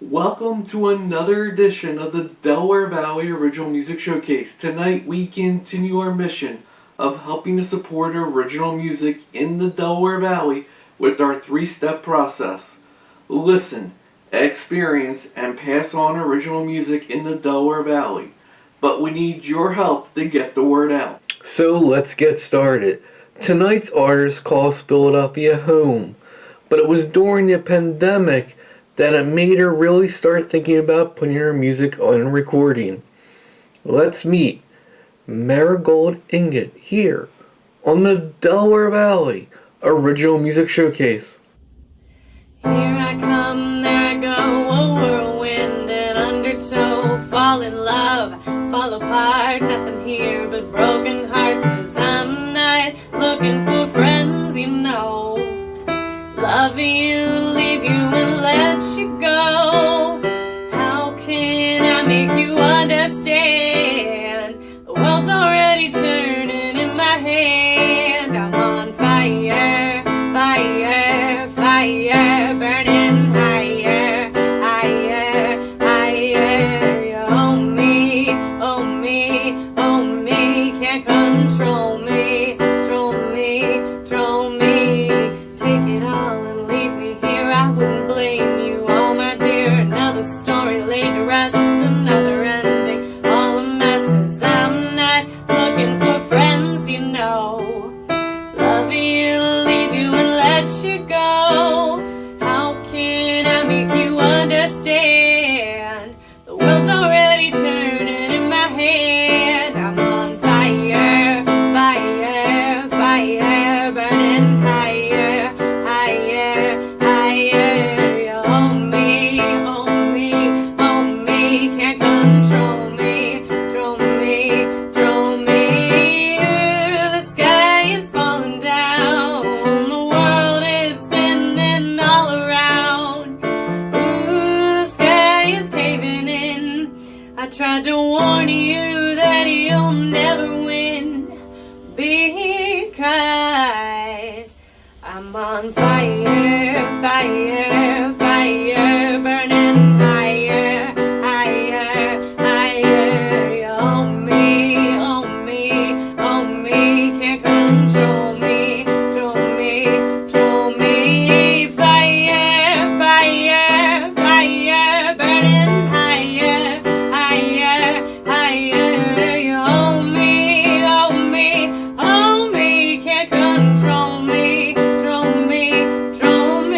Welcome to another edition of the Delaware Valley Original Music Showcase. Tonight we continue our mission of helping to support original music in the Delaware Valley with our three-step process. Listen, experience, and pass on original music in the Delaware Valley. But we need your help to get the word out. So let's get started. Tonight's artist calls Philadelphia home, but it was during the pandemic that it made her really start thinking about putting her music on recording. Let's meet Marigold Ingot here on the Delaware Valley Original Music Showcase. Here I come, there I go, a whirlwind and undertow. Fall in love, fall apart, nothing here but broken hearts. 'Cause I'm not looking for friends, you know. Love you, leave you and let you go. How can I make you understand? The world's already turning in my hand. I'm on fire, fire, fire, burning higher, higher, higher. You own me, own me, own me. Can't control me, control me, control me. Take it all and leave me here. I wouldn't blame you, oh my dear. Another story laid to rest, another ending, all a mess. 'Cause I'm not looking for friends, you know. Love you, leave you and let you go. How can I make you understand? The world's already turning in my hand. I'm on fire, fire, fire, burning higher, higher, higher. You own me, own me, own me. Can't control me, control me, control me. The sky is falling down, the world is spinning all around. Ooh, the sky is caving in. I tried to warn you that you'll never win, because I'm on fire, fire, fire, burning higher, higher, higher. You own me, own me, own me. Can't control me, control me, control me. Fire, fire, fire, burning higher, higher, higher. You own me, own me, own me. Can't control me, control me, control me.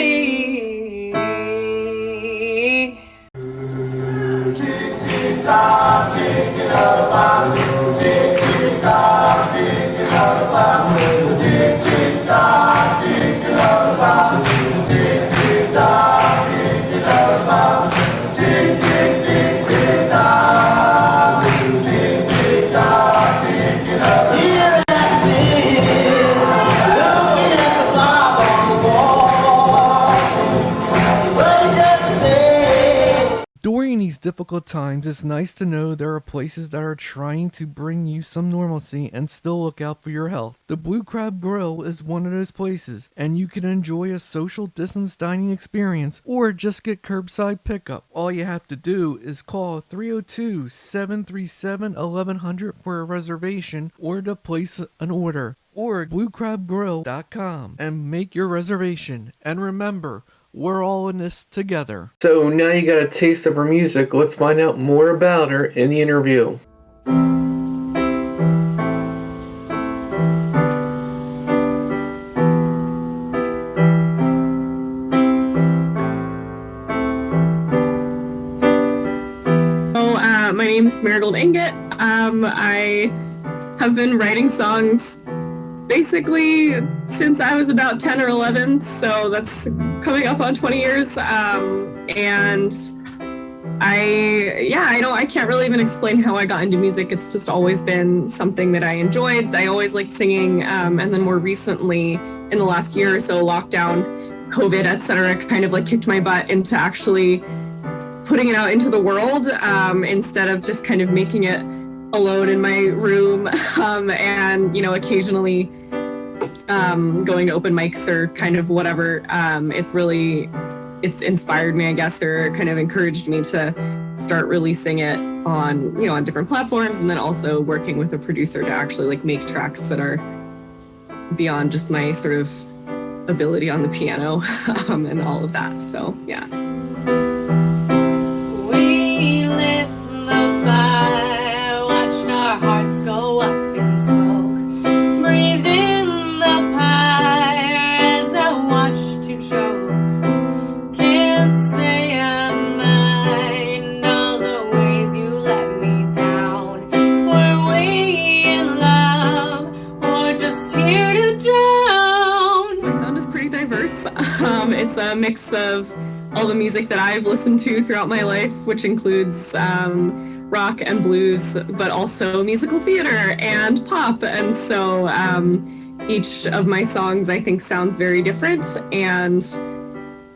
During these difficult times, it's nice to know there are places that are trying to bring you some normalcy and still look out for your health. The Blue Crab Grill is one of those places, and you can enjoy a social distance dining experience or just get curbside pickup. All you have to do is call 302-737-1100 for a reservation or to place an order, or bluecrabgrill.com and make your reservation. And remember, we're all in this together. So now you got a taste of her music. Let's find out more about her in the interview. My name's Marigold Ingot. I have been writing songs basically since I was about 10 or 11, so that's coming up on 20 years. And I can't really even explain how I got into music. It's just always been something that I enjoyed. I always liked singing, and then more recently, in the last year or so, lockdown, COVID, etc., kind of like kicked my butt into actually putting it out into the world, instead of just kind of making it alone in my room, and occasionally going to open mics or kind of whatever. It's really it's inspired me, I guess, or kind of encouraged me to start releasing it on, on different platforms, and then also working with a producer to actually like make tracks that are beyond just my sort of ability on the piano and all of that. So yeah. We lit the fire, watched our hearts go up in smoke, breathe in the pyre as I watched you choke. Can't say I mind all the ways you let me down. Were we in love or just here to drown? My sound is pretty diverse. It's a mix of all the music that I've listened to throughout my life, which includes rock and blues, but also musical theater and pop. And so each of my songs, I think, sounds very different and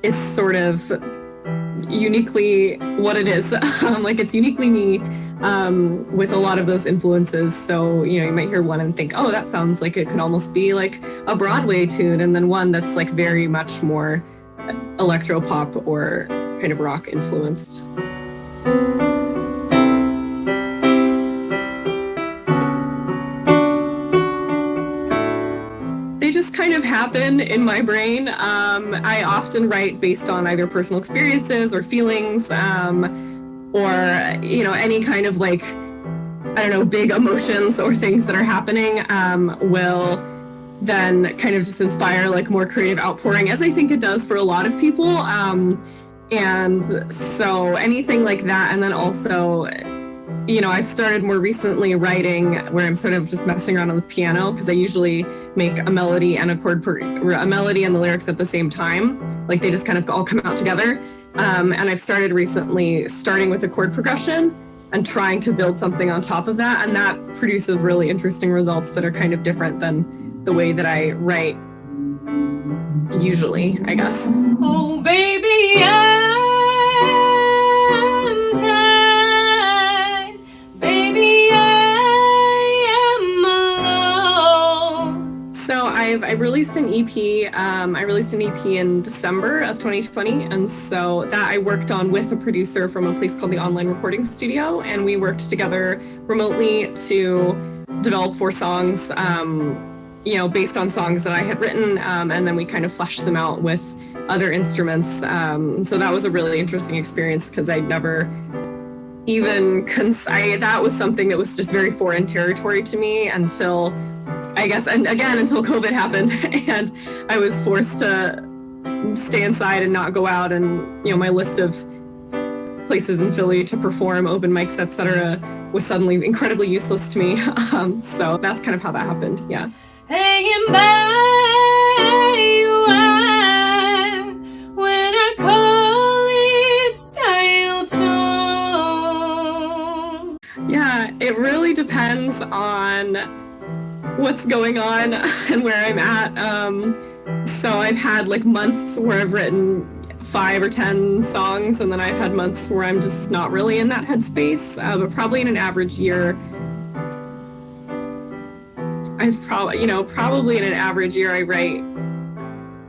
is sort of uniquely what it is. Like it's uniquely me with a lot of those influences. So, you might hear one and think, oh, that sounds like it could almost be like a Broadway tune. And then one that's like very much more electro pop or kind of rock influenced. They just kind of happen in my brain. I often write based on either personal experiences or feelings, or any kind of like, I don't know, big emotions or things that are happening will then kind of just inspire like more creative outpouring, as I think it does for a lot of people. And so anything like that. And then also, I started more recently writing where I'm sort of just messing around on the piano, because I usually make a melody and a melody and the lyrics at the same time. Like they just kind of all come out together. And I've started recently starting with a chord progression and trying to build something on top of that. And that produces really interesting results that are kind of different than the way that I write usually, I guess. Oh, baby, I'm tired. Baby, I am alone. So I've released an EP. I released an EP in December of 2020. And so that I worked on with a producer from a place called the Online Recording Studio. And we worked together remotely to develop 4 songs, based on songs that I had written, and then we kind of fleshed them out with other instruments. So that was a really interesting experience, because I'd never even that was something that was just very foreign territory to me until, I guess, and again, until COVID happened and I was forced to stay inside and not go out. And, my list of places in Philly to perform, open mics, etc., was suddenly incredibly useless to me. So that's kind of how that happened. Yeah. Hanging by your wire when I call it style tone. Yeah, it really depends on what's going on and where I'm at. So I've had like months where I've written 5 or 10 songs, and then I've had months where I'm just not really in that headspace. But probably in an average year, probably in an average year I write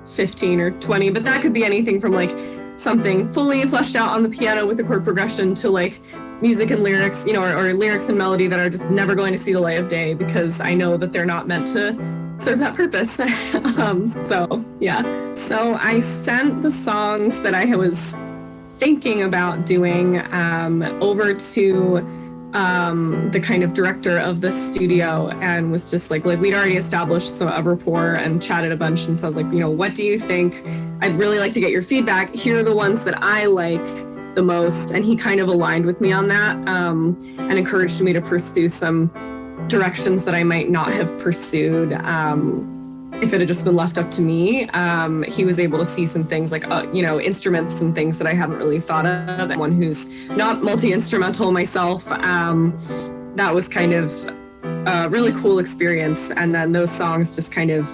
15 or 20, but that could be anything from like something fully fleshed out on the piano with a chord progression to like music and lyrics, or lyrics and melody that are just never going to see the light of day, because I know that they're not meant to serve that purpose. So yeah. So I sent the songs that I was thinking about doing over to the kind of director of the studio, and was just like we'd already established a rapport and chatted a bunch, and so I was like, what do you think? I'd really like to get your feedback. Here are the ones that I like the most. And he kind of aligned with me on that, and encouraged me to pursue some directions that I might not have pursued if it had just been left up to me. He was able to see some things like, instruments and things that I hadn't really thought of. And one who's not multi-instrumental myself, that was kind of a really cool experience. And then those songs just kind of,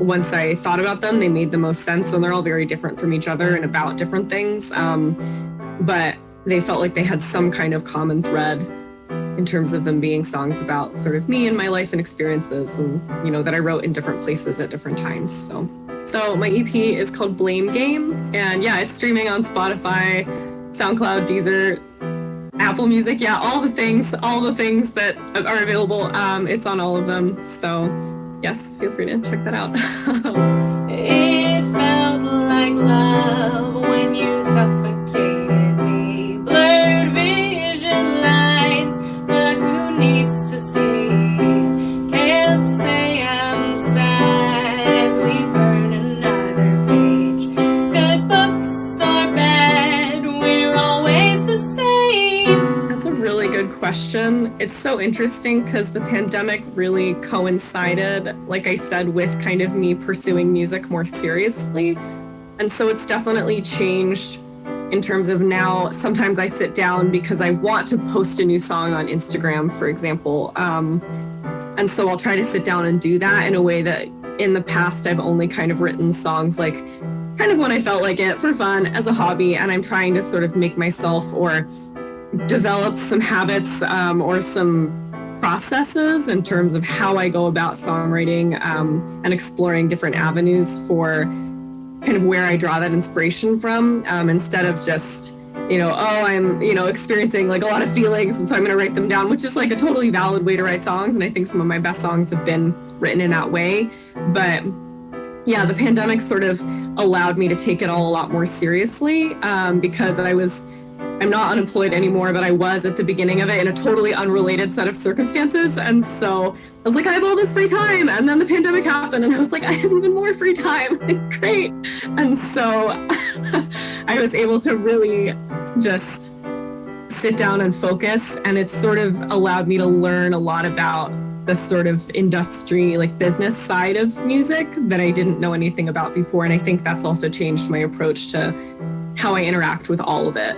once I thought about them, they made the most sense. And they're all very different from each other and about different things. But they felt like they had some kind of common thread in terms of them being songs about sort of me and my life and experiences, and, that I wrote in different places at different times. So So my EP is called Blame Game, and yeah, it's streaming on Spotify, SoundCloud, Deezer, Apple Music, yeah, all the things that are available. It's on all of them. So yes, feel free to check that out. It felt like love when you suffocated me. Blurred vision lines, but who needs to see? Can't say I'm sad as we burn another page. Good books or bad, we're always the same. That's a really good question. It's so interesting because the pandemic really coincided, like I said, with kind of me pursuing music more seriously. And so it's definitely changed in terms of now, sometimes I sit down because I want to post a new song on Instagram, for example. And so I'll try to sit down and do that in a way that in the past I've only kind of written songs like kind of when I felt like it for fun as a hobby. And I'm trying to sort of make myself or develop some habits or some processes in terms of how I go about songwriting and exploring different avenues for kind of where I draw that inspiration from instead of just, I'm, experiencing like a lot of feelings and so I'm going to write them down, which is like a totally valid way to write songs. And I think some of my best songs have been written in that way. But yeah, the pandemic sort of allowed me to take it all a lot more seriously because I'm not unemployed anymore, but I was at the beginning of it in a totally unrelated set of circumstances. And so I was like, I have all this free time. And then the pandemic happened and I was like, I have even more free time. Great. And so I was able to really just sit down and focus. And it sort of allowed me to learn a lot about the sort of industry, like business side of music that I didn't know anything about before. And I think that's also changed my approach to how I interact with all of it.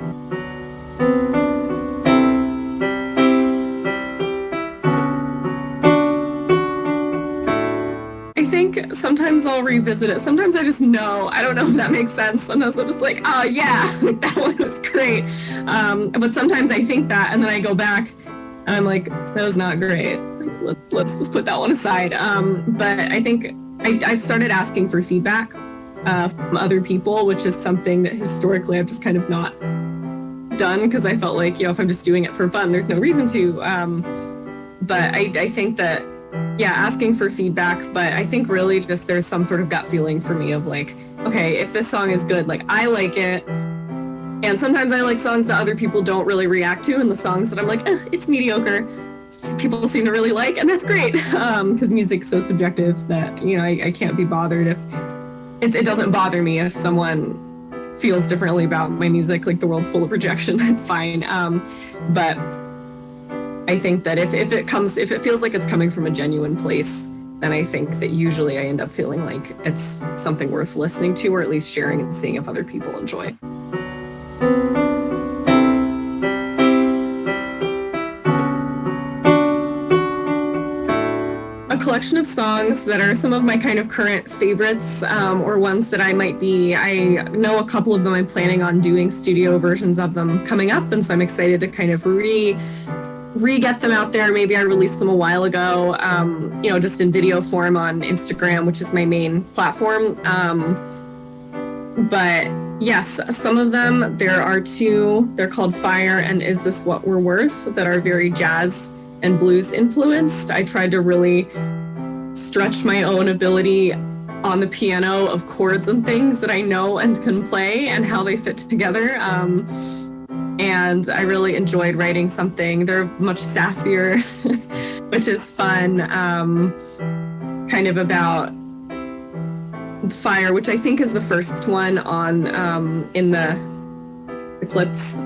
I think sometimes I'll revisit it. Sometimes I just know. I don't know if that makes sense. Sometimes I'm just like, oh yeah, that one was great. But sometimes I think that and then I go back and I'm like, that was not great. Let's just put that one aside. But I think I've started asking for feedback from other people, which is something that historically I've just kind of not done because I felt like, if I'm just doing it for fun, there's no reason to. But I think that, asking for feedback, but I think really just there's some sort of gut feeling for me of like, okay, if this song is good, like I like it. And sometimes I like songs that other people don't really react to and the songs that I'm like, it's mediocre. People seem to really like, and that's great because music's so subjective that, I can't be bothered if it doesn't bother me if someone feels differently about my music, like the world's full of rejection, that's fine. But I think that if it feels like it's coming from a genuine place, then I think that usually I end up feeling like it's something worth listening to, or at least sharing and seeing if other people enjoy. A collection of songs that are some of my kind of current favorites or ones that I know a couple of them I'm planning on doing studio versions of them coming up, and so I'm excited to kind of re-get them out there. Maybe I released them a while ago, just in video form on Instagram, which is my main platform. But yes, some of them, there are two, they're called Fire and Is This What We're Worth, that are very jazz and blues influenced. I tried to really stretch my own ability on the piano of chords and things that I know and can play and how they fit together. And I really enjoyed writing something. They're much sassier, which is fun, kind of about fire, which I think is the first one on in the Eclipse.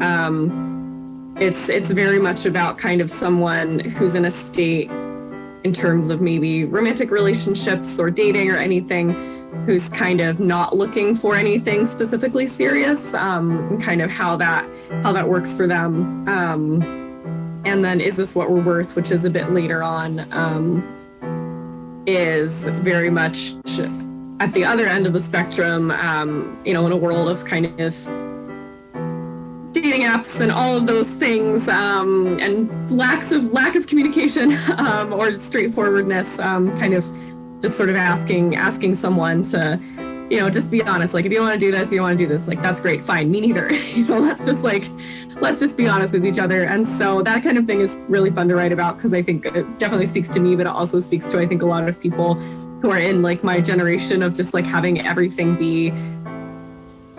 It's very much about kind of someone who's in a state in terms of maybe romantic relationships or dating or anything, who's kind of not looking for anything specifically serious, and kind of how that works for them. And then Is This What We're Worth, which is a bit later on, is very much at the other end of the spectrum, in a world of kind of dating apps and all of those things, and lack of communication, or straightforwardness, kind of just sort of asking someone to just be honest. Like, if you want to do this, you want to do this. Like, that's great. Fine. Me neither. Let's just be honest with each other. And so that kind of thing is really fun to write about, because I think it definitely speaks to me, but it also speaks to, I think, a lot of people who are in like my generation of just like having everything be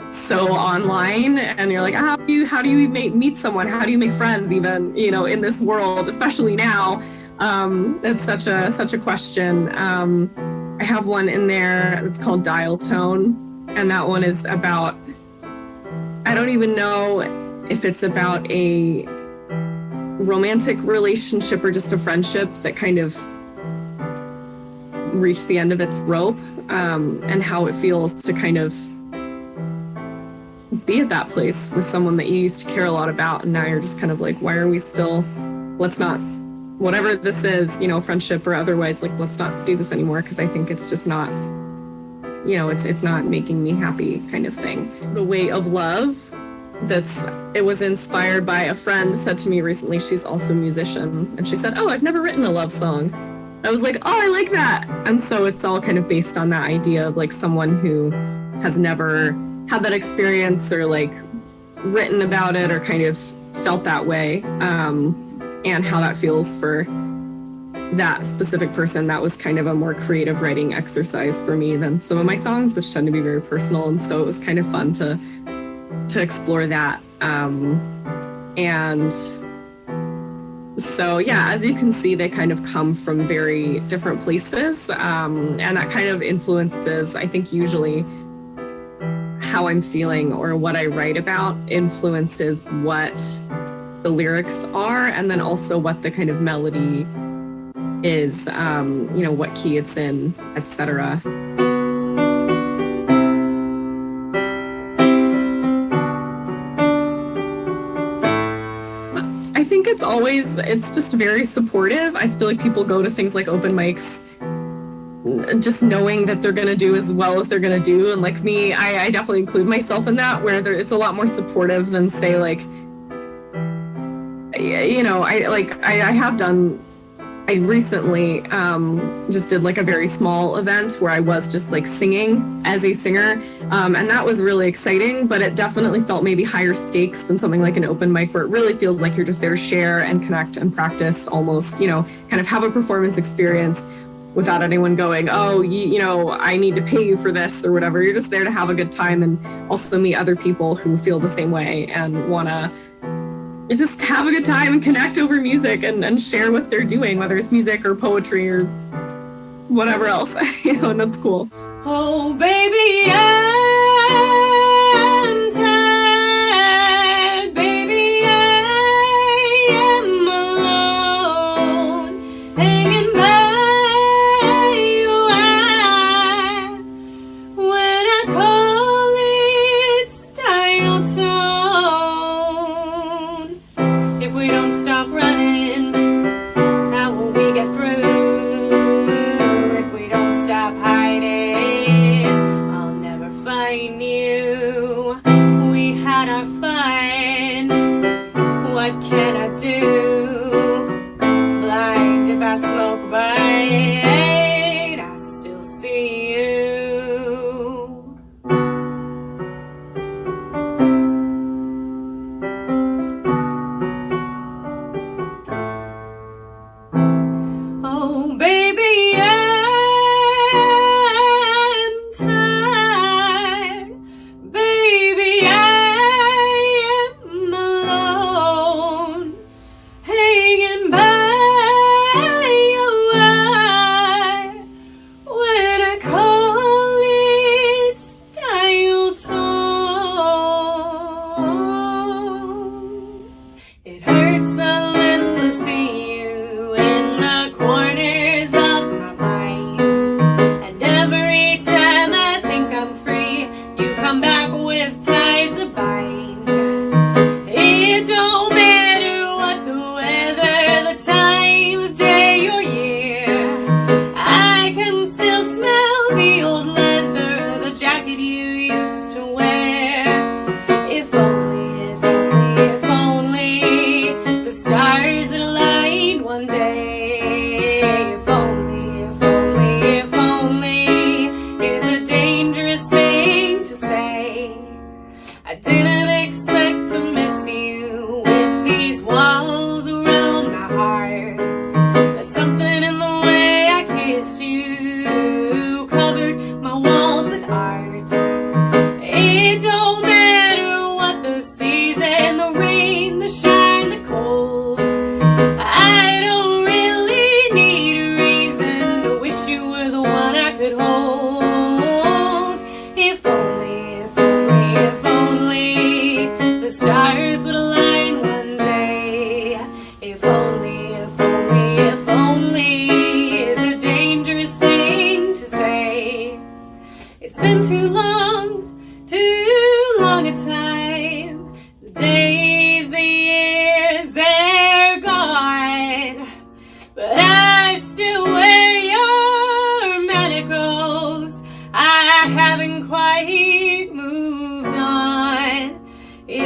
so online. And you're like, how do you meet someone? How do you make friends even, in this world, especially now? It's such a question. I have one in there that's called Dial Tone, and that one is about, I don't even know if it's about a romantic relationship or just a friendship that kind of reached the end of its rope, and how it feels to kind of be at that place with someone that you used to care a lot about, and now you're just kind of like, why are we still, let's not, whatever this is, friendship or otherwise, like, let's not do this anymore, because I think it's just not, it's not making me happy, kind of thing. The Weight of Love, it was inspired by a friend said to me recently, she's also a musician, and she said, oh, I've never written a love song. I was like, oh, I like that. And so it's all kind of based on that idea of like someone who has never had that experience or like written about it or kind of felt that way, and how that feels for that specific person. That was kind of a more creative writing exercise for me than some of my songs, which tend to be very personal. And so it was kind of fun to explore that. And so, yeah, as you can see, they kind of come from very different places. And that kind of influences, I think, usually how I'm feeling or what I write about influences what the lyrics are, and then also what the kind of melody is, what key it's in, etc. I think it's just very supportive. I feel like people go to things like open mics just knowing that they're going to do as well as they're going to do. And like me, I definitely include myself in that, where it's a lot more supportive than say like, I recently just did like a very small event where I was just like singing as a singer. And that was really exciting, but it definitely felt maybe higher stakes than something like an open mic, where it really feels like you're just there to share and connect and practice almost, kind of have a performance experience without anyone going, oh, I need to pay you for this or whatever. You're just there to have a good time and also meet other people who feel the same way and want to just have a good time and connect over music and share what they're doing, whether it's music or poetry or whatever else, and that's cool. Oh, baby, I'm tired. Baby, I am alone, hanging by your wire. When I call, it's dial tone. If we don't stop running, how will we get through? If we don't stop hiding, I'll never find you. We had our fun, what can I do? Blinded by smoke, but I still see you. Oh, baby, I'm tired. Baby, I am alone, days, the years, they're gone, but I still wear your manacles. I haven't quite moved on. If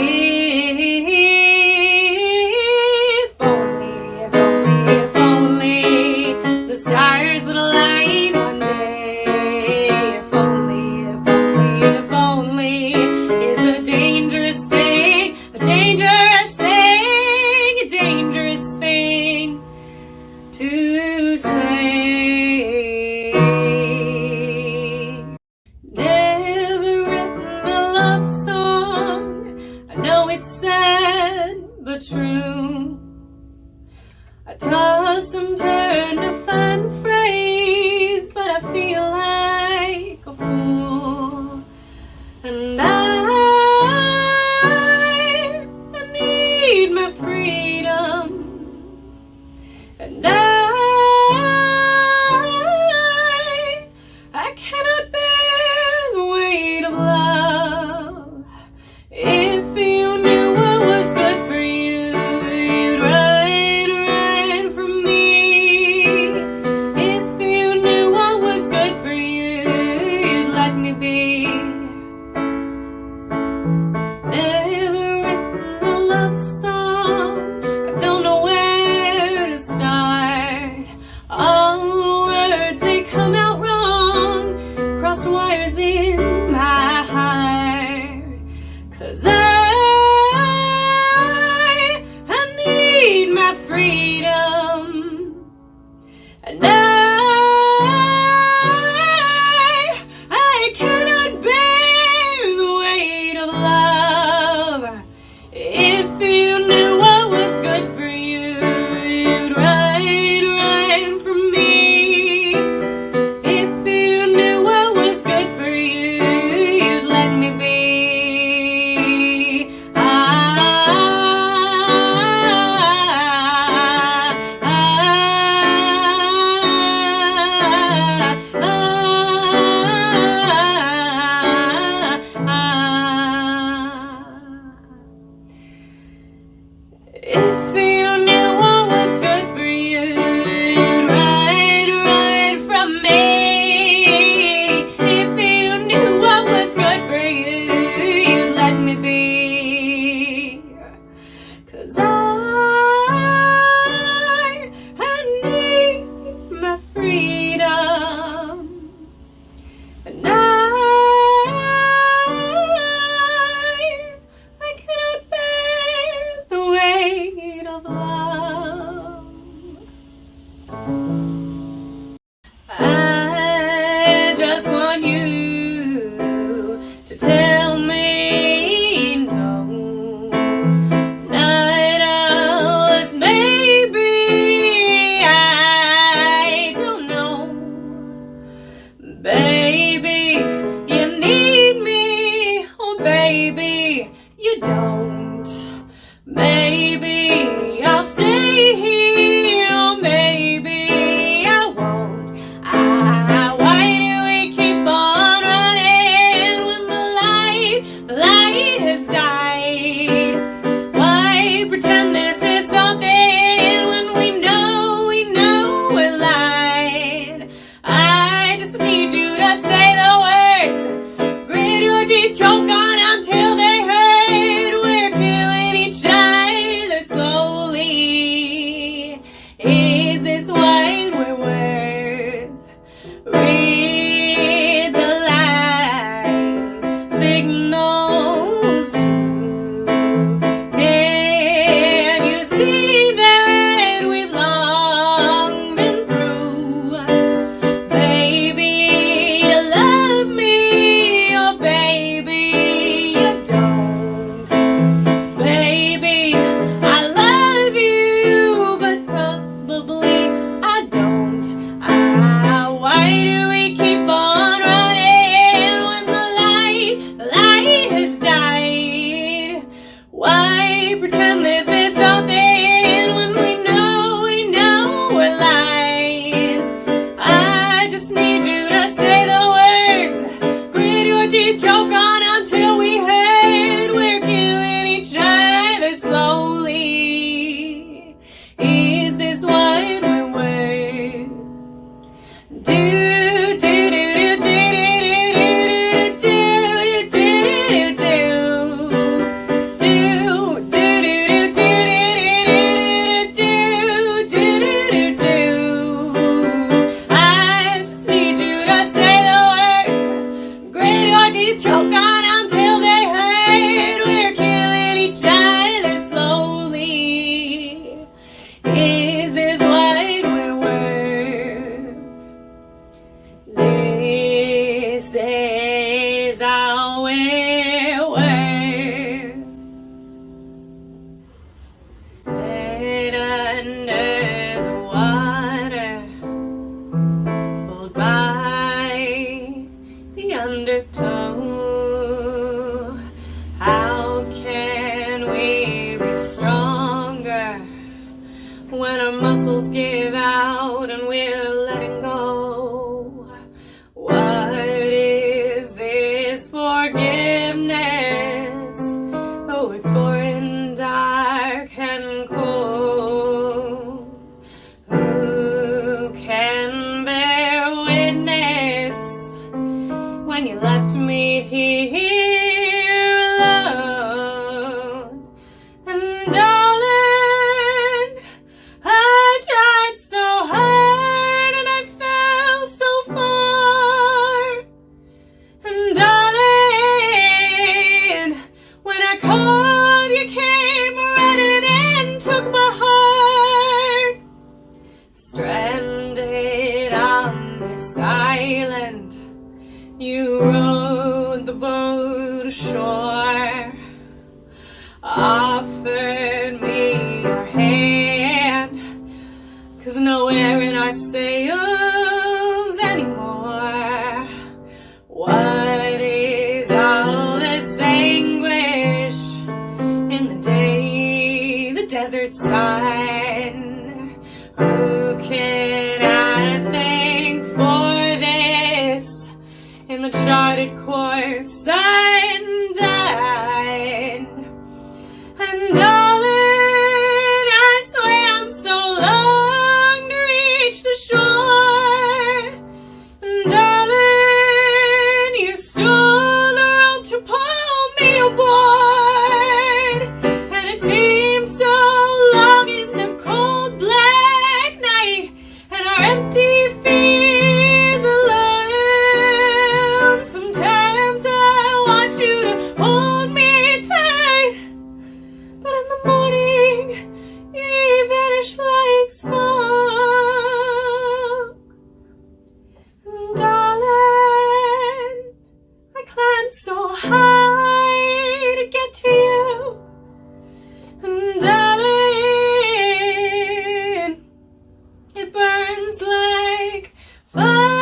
only the stars would align one day. If only is a dangerous thing, a dangerous thing, a dangerous thing to say. Never written a love song. I know it's sad but true. I toss and turn to find the phrase, but I feel like a fool. And I need my freedom. And I cannot bear the weight of love. If you knew what was good for you, you'd run from me. If you knew what was good for you, you'd let me be. Never written a love song. I don't know where to start. All the words, they come out wrong. Cross wires in my heart. 'Cause I need my freedom. And I cannot bear the weight of love. If you knew what was good for you, you'd run from me. If you knew what was good for you, you'd let me be. If you knew what was good for you, you'd run from me. If you knew what was good for you, you'd let me be. 'Cause I need my freedom. And I cannot bear the weight of love. I just want you to tell me no. Not else, maybe, I don't know. Baby, you need me. Oh, baby, you don't. Maybe I'll stay here. Oh, maybe I won't. Why do we keep on running when the light has died? Why pretend this is something when we know we're lying? I just need you to say the words. Grit your teeth, choke on until they hurt. We're killing each other slowly. Is this what we're worth? Read the lines, signals too. Can you see that we've long been through? Baby, you love me. Oh, baby, you don't. Baby, I love you, but probably I don't. Why do we keep on running when the light has died? Why pretend this is something when we know we're lying? I just need you to say the words. Grit your teeth, choke on until we hurt. We're killing each other. muscles give out and we're letting go. What is this forgiveness? Oh, it's foreign, dark and cold. Who can bear witness when you left me here alone? And darling, I tried so hard and I fell so far. And darling, when I called, you came running and took my heart. Stranded on this island, you rowed the boat ashore, offered me your hand, 'cause nowhere in our sails anymore. What is all this anguish in the day, the desert sun? Who can I thank for this in the charted course undone? And darling, I swam so long to reach the shore. And darling, you stole the rope to pull me aboard. And it seemed so long in the cold black night, and our empty fears alone. Sometimes I want you to hold me tight, but in the morning you vanish like smoke. And darling, I climbed so high to get to you. And darling, it burns like fire.